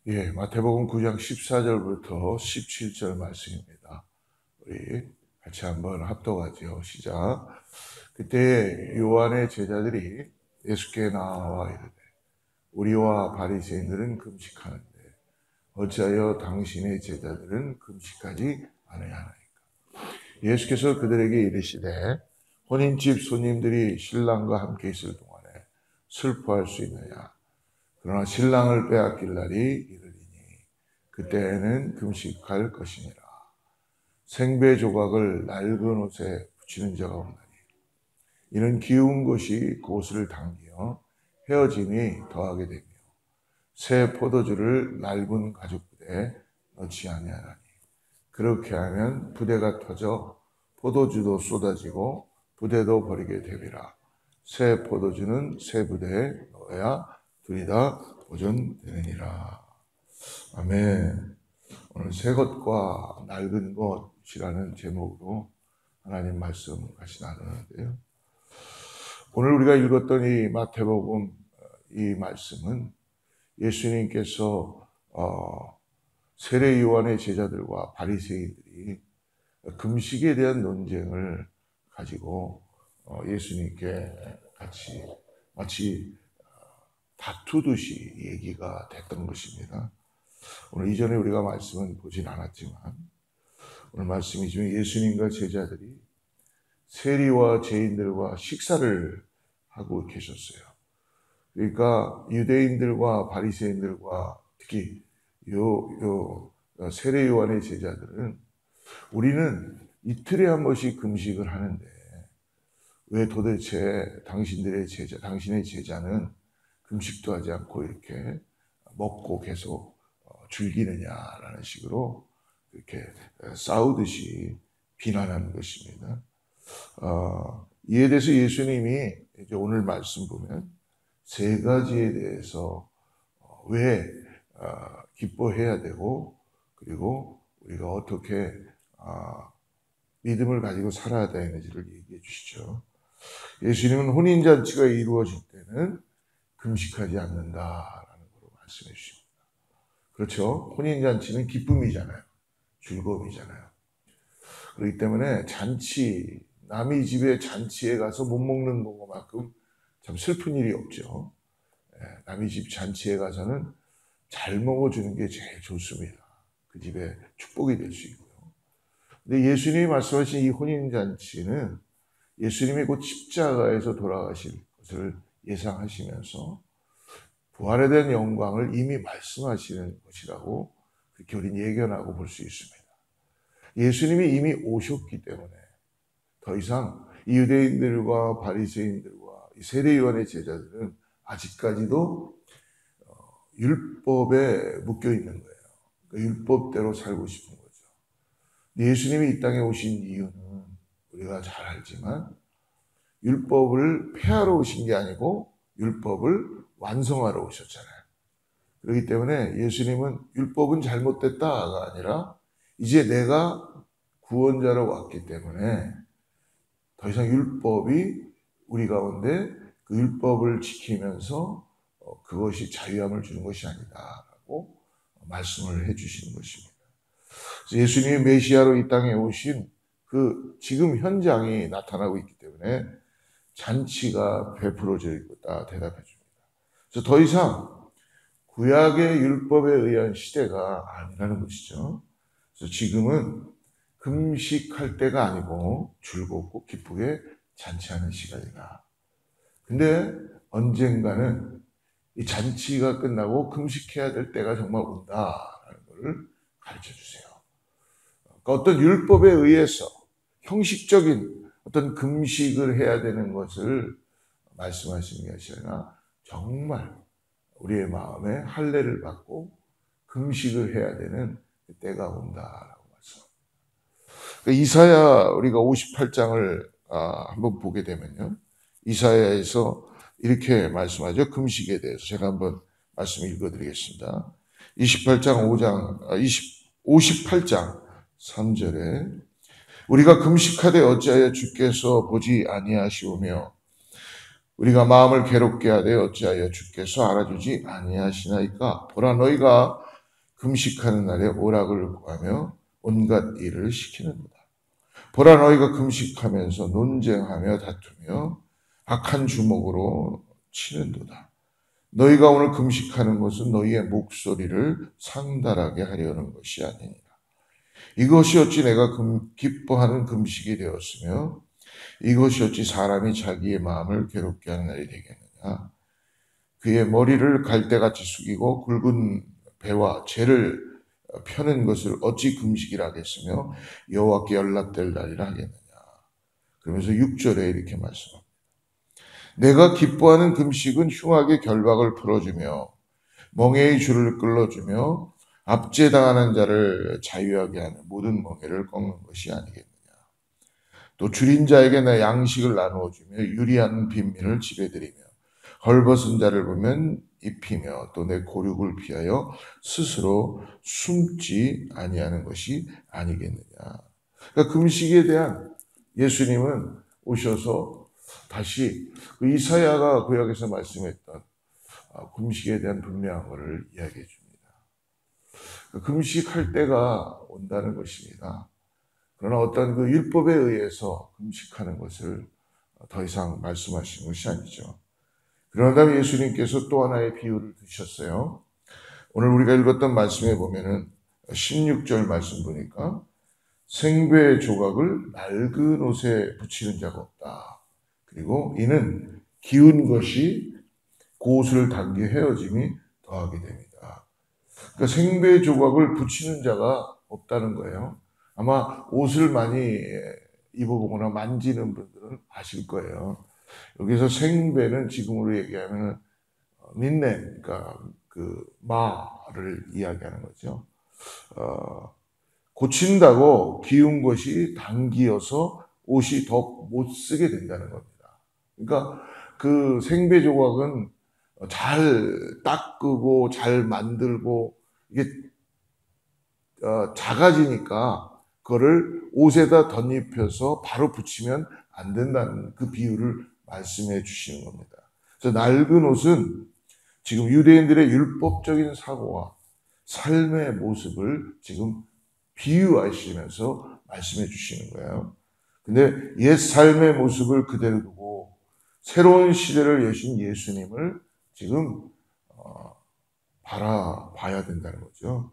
마태복음 9장 14절부터 17절 말씀입니다. 우리 같이 한번 합독하죠. 시작. 그때 요한의 제자들이 예수께 나와 이르되 우리와 바리새인들은 금식하는데 어찌하여 당신의 제자들은 금식하지 아니하나이까? 예수께서 그들에게 이르시되 혼인집 손님들이 신랑과 함께 있을 동안에 슬퍼할 수 있느냐? 그러나 신랑을 빼앗길 날이 이르리니 그때에는 금식할 것이니라. 생배 조각을 낡은 옷에 붙이는 자가 없나니 이는 기운 것이 그 옷을 당기어 헤어짐이 더하게 되며 새 포도주를 낡은 가죽 부대에 넣지 아니하나니 그렇게 하면 부대가 터져 포도주도 쏟아지고 부대도 버리게 되리라. 새 포도주는 새 부대에 넣어야 둘이 다 보존되느니라. 아멘. 오늘 새 것과 낡은 것이라는 제목으로 하나님 말씀 같이 나누는데요. 오늘 우리가 읽었던 이 마태복음 이 말씀은 예수님께서 세례 요한의 제자들과 바리새인들이 금식에 대한 논쟁을 가지고 예수님께 같이 마치 다투듯이 얘기가 됐던 것입니다. 오늘 이전에 우리가 말씀은 보진 않았지만 오늘 말씀이 지금 예수님과 제자들이 세리와 죄인들과 식사를 하고 계셨어요. 그러니까 유대인들과 바리새인들과 특히 세례 요한의 제자들은 우리는 이틀에 한 번씩 금식을 하는데 왜 도대체 당신의 제자는 금식도 하지 않고 이렇게 먹고 계속 즐기느냐라는 식으로 이렇게 싸우듯이 비난하는 것입니다. 이에 대해서 예수님이 이제 오늘 말씀 보면 세 가지에 대해서 왜 기뻐해야 되고 그리고 우리가 어떻게 믿음을 가지고 살아야 되는지를 얘기해 주시죠. 예수님은 혼인잔치가 이루어질 때는 금식하지 않는다라는 걸로 말씀해 주십니다. 그렇죠? 혼인잔치는 기쁨이잖아요. 즐거움이잖아요. 그렇기 때문에 남의 집에 잔치에 가서 못 먹는 것만큼 참 슬픈 일이 없죠. 남의 집 잔치에 가서는 잘 먹어주는 게 제일 좋습니다. 그 집에 축복이 될 수 있고요. 근데 예수님이 말씀하신 이 혼인잔치는 예수님이 곧 십자가에서 돌아가실 것을 예상하시면서 부활에 대한 영광을 이미 말씀하시는 것이라고 그렇게 우리는 예견하고 볼 수 있습니다. 예수님이 이미 오셨기 때문에 더 이상 이 유대인들과 바리새인들과 이 세례 요한의 제자들은 아직까지도 율법에 묶여 있는 거예요. 그러니까 율법대로 살고 싶은 거죠. 예수님이 이 땅에 오신 이유는 우리가 잘 알지만 율법을 폐하러 오신 게 아니고 율법을 완성하러 오셨잖아요. 그렇기 때문에 예수님은 율법은 잘못됐다가 아니라 이제 내가 구원자로 왔기 때문에 더 이상 율법이 우리 가운데 그 율법을 지키면서 그것이 자유함을 주는 것이 아니다라고 말씀을 해주시는 것입니다. 그래서 예수님이 메시아로 이 땅에 오신 그 지금 현장이 나타나고 있기 때문에 잔치가 베풀어져 있다 대답해 줍니다. 그래서 더 이상 구약의 율법에 의한 시대가 아니라는 것이죠. 그래서 지금은 금식할 때가 아니고 즐겁고 기쁘게 잔치하는 시간이다. 근데 언젠가는 이 잔치가 끝나고 금식해야 될 때가 정말 온다라는 것을 가르쳐 주세요. 그러니까 어떤 율법에 의해서 형식적인 어떤 금식을 해야 되는 것을 말씀하시는 것이 아니라 정말 우리의 마음에 할례를 받고 금식을 해야 되는 때가 온다라고 말씀합니다. 그러니까 이사야 우리가 58장을 한번 보게 되면요. 이사야에서 이렇게 말씀하죠. 금식에 대해서 제가 한번 말씀 읽어드리겠습니다. 58장 3절에 우리가 금식하되 어찌하여 주께서 보지 아니하시오며 우리가 마음을 괴롭게 하되 어찌하여 주께서 알아주지 아니하시나이까? 보라 너희가 금식하는 날에 오락을 구하며 온갖 일을 시키는도다. 보라, 너희가 금식하면서 논쟁하며 다투며 악한 주먹으로 치는도다. 너희가 오늘 금식하는 것은 너희의 목소리를 상달하게 하려는 것이 아니니라. 이것이 어찌 내가 기뻐하는 금식이 되었으며 이것이 어찌 사람이 자기의 마음을 괴롭게 하는 날이 되겠느냐. 그의 머리를 갈대같이 숙이고 굵은 배와 재를 펴는 것을 어찌 금식이라 하겠으며 여호와께 연락될 날이라 하겠느냐. 그러면서 6절에 이렇게 말씀합니다. 내가 기뻐하는 금식은 흉악의 결박을 풀어주며 멍에의 줄을 끌어주며 압제당하는 자를 자유하게 하는 모든 멍에를 꺾는 것이 아니겠느냐. 또 줄인 자에게 내 양식을 나누어주며 유리한 빈민을 지배드리며 헐벗은 자를 보면 입히며 또 내 고륙을 피하여 스스로 숨지 아니하는 것이 아니겠느냐. 그러니까 금식에 대한 예수님은 오셔서 다시 그 이사야가 구약에서 말씀했던 금식에 대한 분명한 것을 이야기해 줍니다. 금식할 때가 온다는 것입니다. 그러나 어떤 그 율법에 의해서 금식하는 것을 더 이상 말씀하신 것이 아니죠. 그러다 예수님께서 또 하나의 비유를 드셨어요. 오늘 우리가 읽었던 말씀에 보면은 16절 말씀 보니까 생배 조각을 낡은 옷에 붙이는 자가 없다. 그리고 이는 기운 것이 그 옷을 당겨 헤어짐이 더하게 됩니다. 그러니까 생배 조각을 붙이는 자가 없다는 거예요. 아마 옷을 많이 입어보거나 만지는 분들은 아실 거예요. 여기서 생배는 지금으로 얘기하면 린넨, 그러니까 그 마를 이야기하는 거죠. 고친다고 기운 것이 당기어서 옷이 더 못 쓰게 된다는 겁니다. 그러니까 그 생배 조각은 잘 닦고 잘 만들고 이게 작아지니까 그거를 옷에다 덧입혀서 바로 붙이면 안 된다는 그 비유를 말씀해 주시는 겁니다. 그래서 낡은 옷은 지금 유대인들의 율법적인 사고와 삶의 모습을 지금 비유하시면서 말씀해 주시는 거예요. 근데 옛 삶의 모습을 그대로 두고 새로운 시대를 여신 예수님을 지금 바라봐야 된다는 거죠.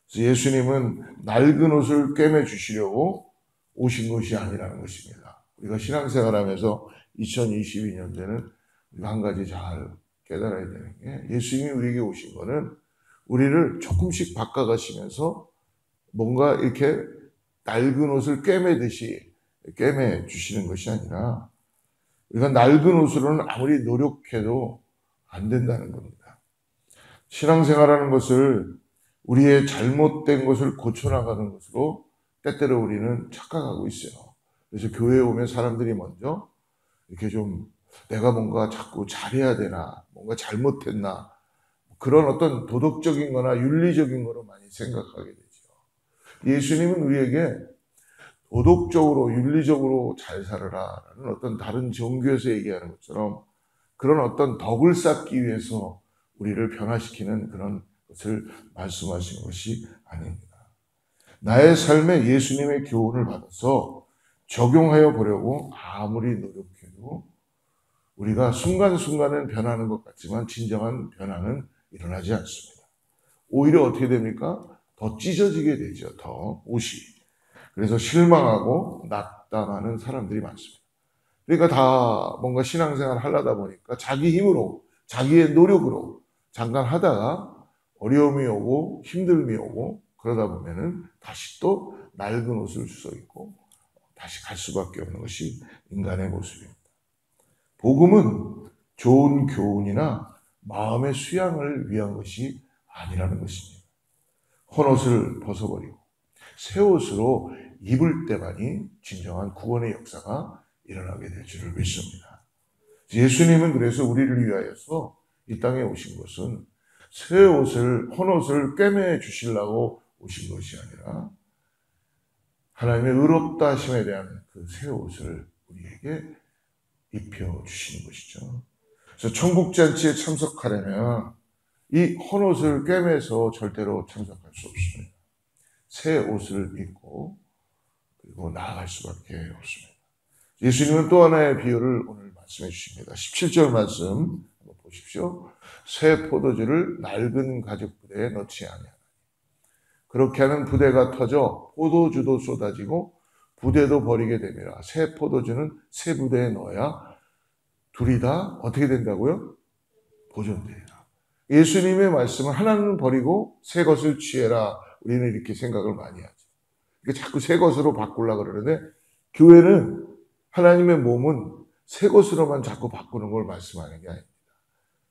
그래서 예수님은 낡은 옷을 꿰매 주시려고 오신 것이 아니라는 것입니다. 우리가 신앙생활하면서 2022년대는 우리가 한 가지 잘 깨달아야 되는 게 예수님이 우리에게 오신 거는 우리를 조금씩 바꿔가시면서 뭔가 이렇게 낡은 옷을 꿰매듯이 꿰매 주시는 것이 아니라 우리가 낡은 옷으로는 아무리 노력해도 안 된다는 겁니다. 신앙생활하는 것을 우리의 잘못된 것을 고쳐나가는 것으로 때때로 우리는 착각하고 있어요. 그래서 교회에 오면 사람들이 먼저 이렇게 좀 내가 뭔가 자꾸 잘해야 되나, 뭔가 잘못했나, 그런 어떤 도덕적인 거나 윤리적인 거로 많이 생각하게 되죠. 예수님은 우리에게 도덕적으로, 윤리적으로 잘 살아라라는 어떤 다른 종교에서 얘기하는 것처럼 그런 어떤 덕을 쌓기 위해서 우리를 변화시키는 그런 것을 말씀하시는 것이 아닙니다. 나의 삶에 예수님의 교훈을 받아서 적용하여 보려고 아무리 노력해도 우리가 순간순간은 변하는 것 같지만 진정한 변화는 일어나지 않습니다. 오히려 어떻게 됩니까? 더 찢어지게 되죠. 더 옷이. 그래서 실망하고 낙담하는 사람들이 많습니다. 그러니까 다 뭔가 신앙생활 하려다 보니까 자기 힘으로, 자기의 노력으로 잠깐 하다가 어려움이 오고 힘듦이 오고 그러다 보면은 다시 또 낡은 옷을 주워 입고 다시 갈 수밖에 없는 것이 인간의 모습입니다. 복음은 좋은 교훈이나 마음의 수양을 위한 것이 아니라는 것입니다. 헌옷을 벗어버리고 새 옷으로 입을 때만이 진정한 구원의 역사가 일어나게 될 줄을 믿습니다. 예수님은 그래서 우리를 위하여서 이 땅에 오신 것은 새 옷을, 헌옷을 꿰매 주시려고 오신 것이 아니라 하나님의 의롭다 하심에 대한 그 새 옷을 우리에게 입혀 주시는 것이죠. 그래서 천국잔치에 참석하려면 이 헌옷을 꿰매서 절대로 참석할 수 없습니다. 새 옷을 입고 그리고 나아갈 수밖에 없습니다. 예수님은 또 하나의 비유를 오늘 말씀해 주십니다. 17절 말씀 한번 보십시오. 새 포도주를 낡은 가죽 부대에 넣지 아니하나니 그렇게 하는 부대가 터져 포도주도 쏟아지고 부대도 버리게 되니라. 새 포도주는 새 부대에 넣어야 둘이 다 어떻게 된다고요? 보존되리라. 예수님의 말씀은 하나는 버리고 새 것을 취해라. 우리는 이렇게 생각을 많이 하죠. 자꾸 새 것으로 바꾸려고 그러는데 교회는 하나님의 몸은 새 것으로만 자꾸 바꾸는 걸 말씀하는 게 아닙니다.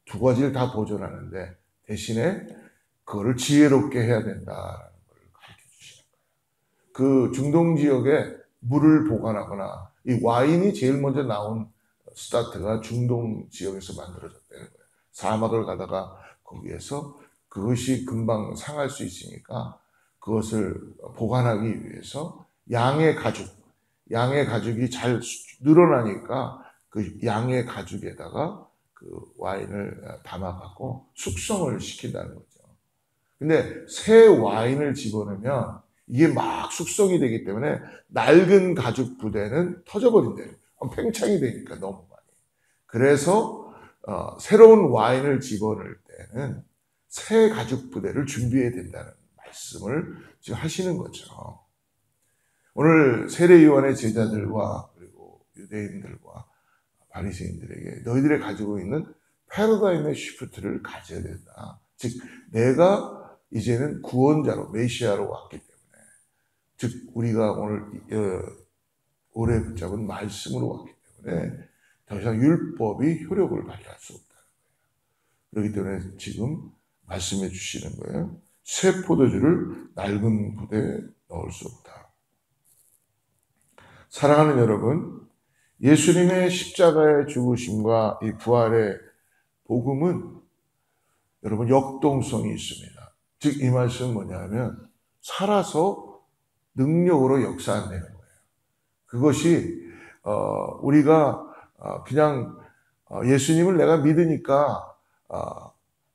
두 가지를 다 보존하는데 대신에 그거를 지혜롭게 해야 된다라는 걸 가르쳐 주시는 거예요. 그 중동 지역에 물을 보관하거나 이 와인이 제일 먼저 나온 스타트가 중동 지역에서 만들어졌다는 거예요. 사막을 가다가 거기에서 그것이 금방 상할 수 있으니까 그것을 보관하기 위해서 양의 가죽이 잘 늘어나니까 그 양의 가죽에다가 그 와인을 담아갖고 숙성을 시킨다는 거죠. 근데 새 와인을 집어넣으면 이게 막 숙성이 되기 때문에 낡은 가죽 부대는 터져버린대요. 팽창이 되니까 너무 많이. 그래서 새로운 와인을 집어넣을 때는 새 가죽 부대를 준비해야 된다는 말씀을 지금 하시는 거죠. 오늘 세례요한의 제자들과 그리고 유대인들과 바리새인들에게 너희들이 가지고 있는 패러다임의 시프트를 가져야 된다. 즉 내가 이제는 구원자로 메시아로 왔기 때문에 즉 우리가 오늘 오래 붙잡은 말씀으로 왔기 때문에 더 이상 율법이 효력을 발휘할 수 없다는 거예요. 그렇기 때문에 지금 말씀해 주시는 거예요. 새 포도주를 낡은 부대에 넣을 수 없다. 사랑하는 여러분, 예수님의 십자가의 죽으심과 이 부활의 복음은 여러분 역동성이 있습니다. 즉 이 말씀은 뭐냐면 살아서 능력으로 역사한다는 거예요. 그것이 우리가 그냥 예수님을 내가 믿으니까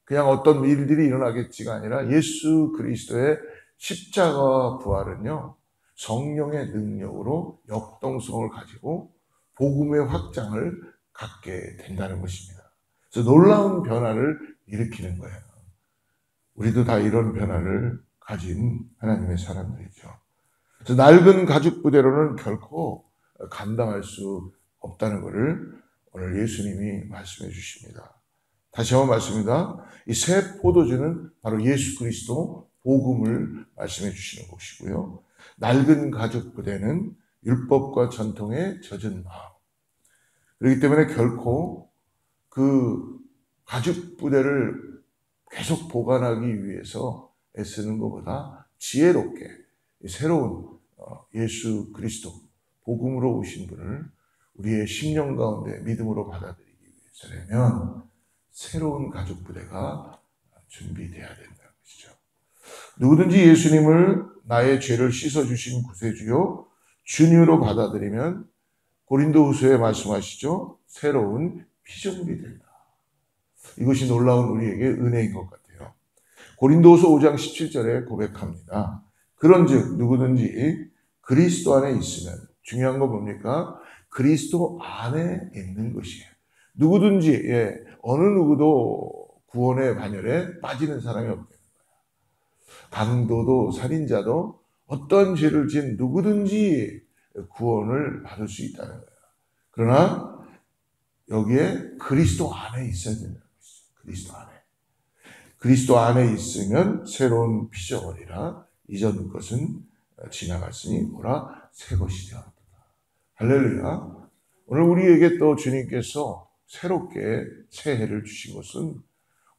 그냥 어떤 일들이 일어나겠지가 아니라 예수 그리스도의 십자가 부활은요 성령의 능력으로 역동성을 가지고 복음의 확장을 갖게 된다는 것입니다. 그래서 놀라운 변화를 일으키는 거예요. 우리도 다 이런 변화를 가진 하나님의 사람들이죠. 그래서 낡은 가죽 부대로는 결코 감당할 수 없다는 것을 오늘 예수님이 말씀해 주십니다. 다시 한번 말씀입니다. 이 새 포도주는 바로 예수 그리스도 복음을 말씀해 주시는 것이고요. 낡은 가죽 부대는 율법과 전통에 젖은 마음. 그렇기 때문에 결코 그 가죽 부대를 계속 보관하기 위해서 애쓰는 것보다 지혜롭게 새로운 예수 그리스도 복음으로 오신 분을 우리의 심령 가운데 믿음으로 받아들이기 위해서라면 새로운 가죽 부대가 준비되어야 된다는 것이죠. 누구든지 예수님을 나의 죄를 씻어주신 구세주요 주님으로 받아들이면 고린도후서에 말씀하시죠. 새로운 피조물이 된다. 이것이 놀라운 우리에게 은혜인 것 같아요. 고린도후서 5장 17절에 고백합니다. 그런즉 누구든지 그리스도 안에 있으면 중요한 거 뭡니까? 그리스도 안에 있는 것이에요. 누구든지 어느 누구도 구원의 반열에 빠지는 사람이 없다는 거예요. 강도도 살인자도 어떤 죄를 진 누구든지 구원을 받을 수 있다는 거예요. 그러나 여기에 그리스도 안에 있어야 된다는 것이죠. 그리스도 안에. 그리스도 안에 있으면 새로운 피조물이라 이전 것은 지나갔으니 보라 새 것이 되었다. 할렐루야. 오늘 우리에게 또 주님께서 새롭게 새해를 주신 것은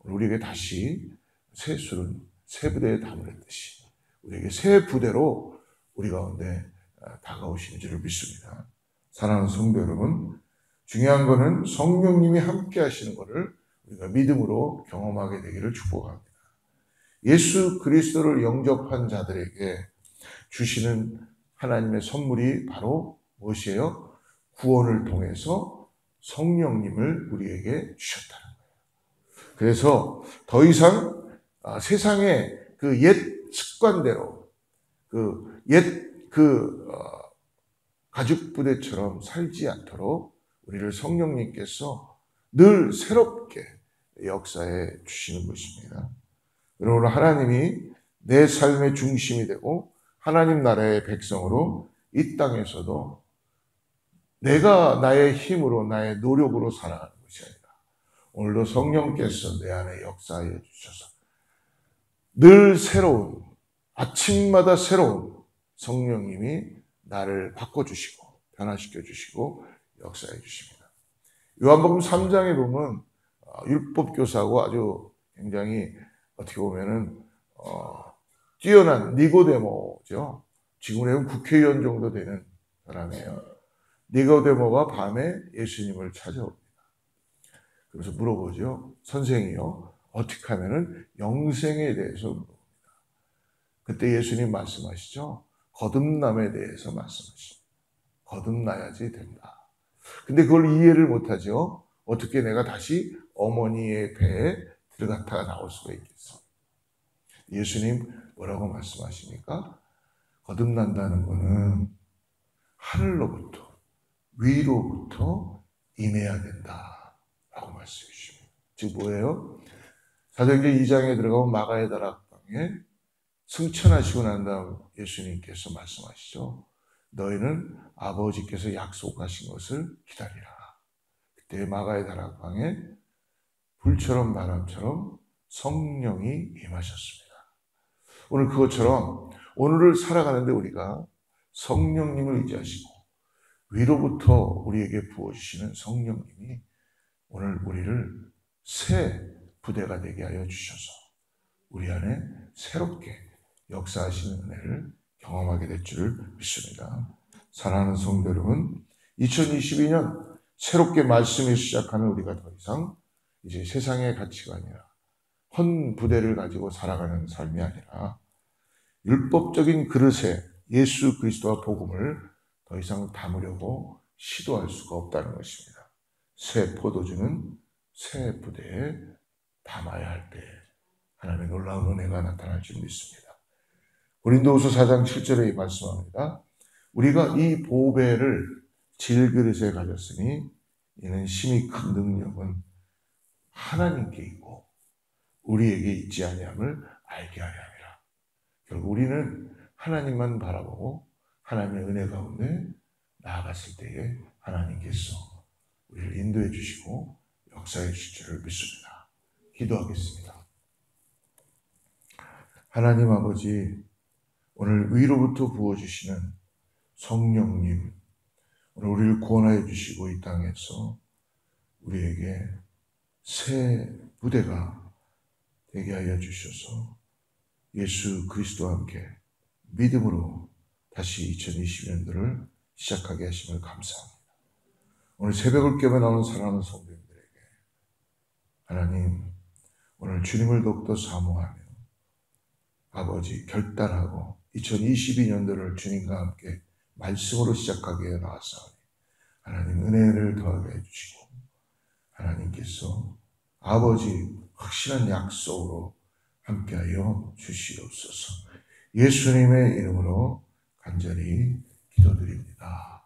우리에게 다시 새 술은 새 부대에 담으랬듯이 우리에게 새 부대로 우리 가운데 다가오시는 줄을 믿습니다. 사랑하는 성도 여러분, 중요한 것은 성령님이 함께 하시는 것을 우리가 믿음으로 경험하게 되기를 축복합니다. 예수 그리스도를 영접한 자들에게 주시는 하나님의 선물이 바로 무엇이에요? 구원을 통해서 성령님을 우리에게 주셨다는 거예요. 그래서 더 이상 세상의 그 옛 습관대로 가죽 부대처럼 살지 않도록 우리를 성령님께서 늘 새롭게 역사해 주시는 것입니다. 여러분, 하나님이 내 삶의 중심이 되고 하나님 나라의 백성으로 이 땅에서도 내가 나의 힘으로 나의 노력으로 살아가는 것이 아니라 오늘도 성령께서 내 안에 역사해 주셔서 늘 새로운, 아침마다 새로운 성령님이 나를 바꿔주시고 변화시켜 주시고 역사해 주십니다. 요한복음 3장에 보면 율법교사고 아주 굉장히 어떻게 보면은 뛰어난 니고데모죠. 지금으로 하면 국회의원 정도 되는 사람이에요. 니고데모가 밤에 예수님을 찾아옵니다. 그래서 물어보죠. 선생이요, 어떻게 하면은 영생에 대해서 물어봅니다. 그때 예수님 말씀하시죠. 거듭남에 대해서 말씀하시죠. 거듭나야지 된다. 근데 그걸 이해를 못하죠. 어떻게 내가 다시 어머니의 배에 들어갔다가 나올 수가 있겠어. 예수님 뭐라고 말씀하십니까? 거듭난다는 것은 하늘로부터 위로부터 임해야 된다 라고 말씀해 주십니다. 즉 뭐예요? 사도행전 2장에 들어가면 마가의 다락방에 승천하시고 난 다음 예수님께서 말씀하시죠. 너희는 아버지께서 약속하신 것을 기다리라. 그때 마가의 다락방에 불처럼 바람처럼 성령이 임하셨습니다. 오늘 그것처럼 오늘을 살아가는데 우리가 성령님을 의지하시고 위로부터 우리에게 부어주시는 성령님이 오늘 우리를 새 부대가 되게 하여 주셔서 우리 안에 새롭게 역사하시는 은혜를 경험하게 될 줄을 믿습니다. 사랑하는 성도 여러분, 2022년 새롭게 말씀을 시작하는 우리가 더 이상 이제 세상의 가치가 아니라 헌 부대를 가지고 살아가는 삶이 아니라 율법적인 그릇에 예수 그리스도와 복음을 더 이상 담으려고 시도할 수가 없다는 것입니다. 새 포도주는 새 부대에 담아야 할 때 하나님의 놀라운 은혜가 나타날 줄 믿습니다. 고린도후서 4장 7절에 말씀합니다. 우리가 이 보배를 질그릇에 가졌으니 이는 심히 큰 능력은 하나님께 있고 우리에게 있지 아니함을 알게 하려 함이라. 결국 우리는 하나님만 바라보고 하나님의 은혜 가운데 나아갔을 때에 하나님께서 우리를 인도해 주시고 역사해 주실 줄을 믿습니다. 기도하겠습니다. 하나님 아버지, 오늘 위로부터 부어주시는 성령님, 오늘 우리를 구원하여 주시고 이 땅에서 우리에게 새 부대가 되게 하여 주셔서 예수 그리스도와 함께 믿음으로 다시 2020년도를 시작하게 하심을 감사합니다. 오늘 새벽을 깨며 나오는 사랑하는 성도님들에게 하나님, 오늘 주님을 더욱더 사모하며 아버지 결단하고 2022년도를 주님과 함께 말씀으로 시작하게 나왔사오니 하나님 은혜를 더하게 해주시고 하나님께서 아버지 확실한 약속으로 함께하여 주시옵소서. 예수님의 이름으로 간절히 기도드립니다.